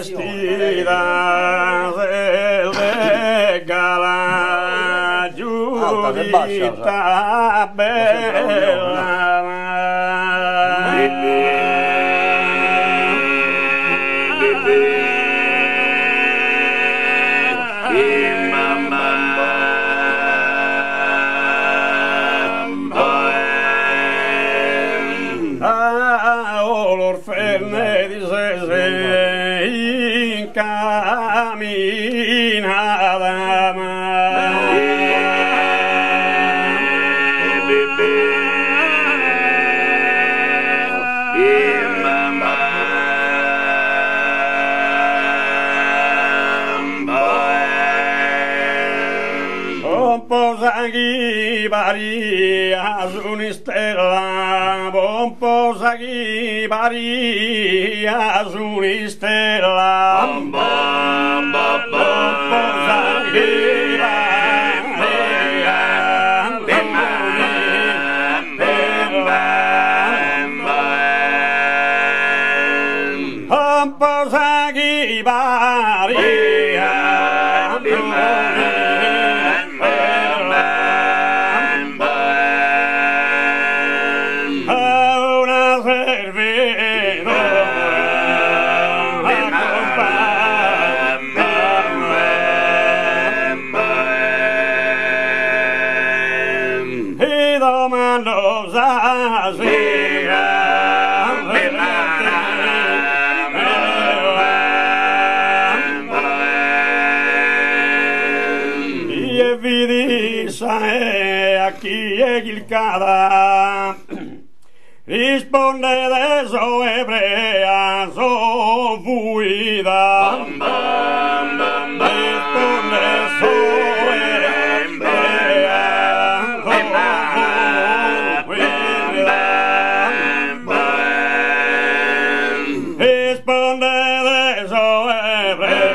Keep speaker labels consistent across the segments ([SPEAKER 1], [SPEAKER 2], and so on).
[SPEAKER 1] Vestida de gala, Giudita bella. L'orfenne di se incamminava Pomposaghi varia su un'istella, pomposaghi varia su un'istella, pomposaghi varia pomposaghi varia aquí equilcada risponde de su hebrea su fuida risponde su hebrea su fuida risponde de su hebrea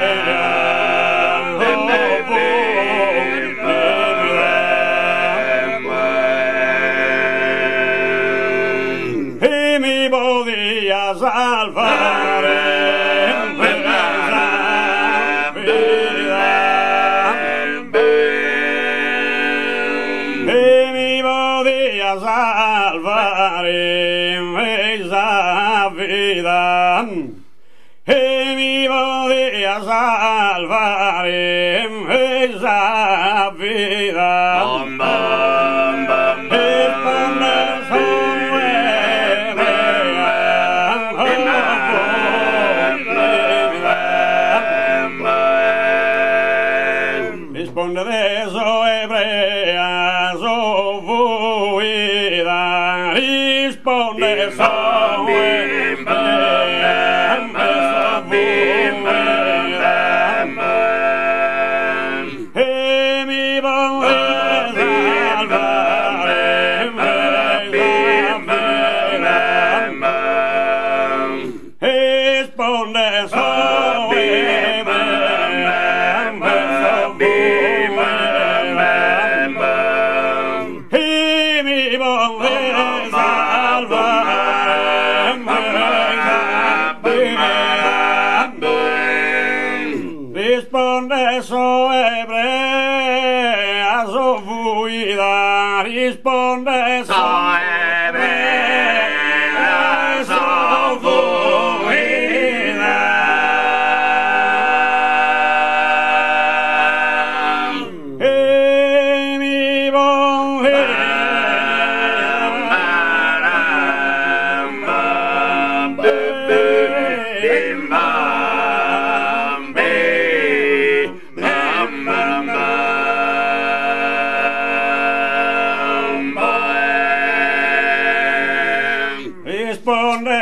[SPEAKER 1] salvare mi podía salvare esa vida mi podía salvare esa vida Risponde de eso hebrea, su fuida, risponde eso hebrea, mi podés salvar, risponde eso risponde su hebrea, su fuida, risponde su hebrea, su fuida. Mi risponde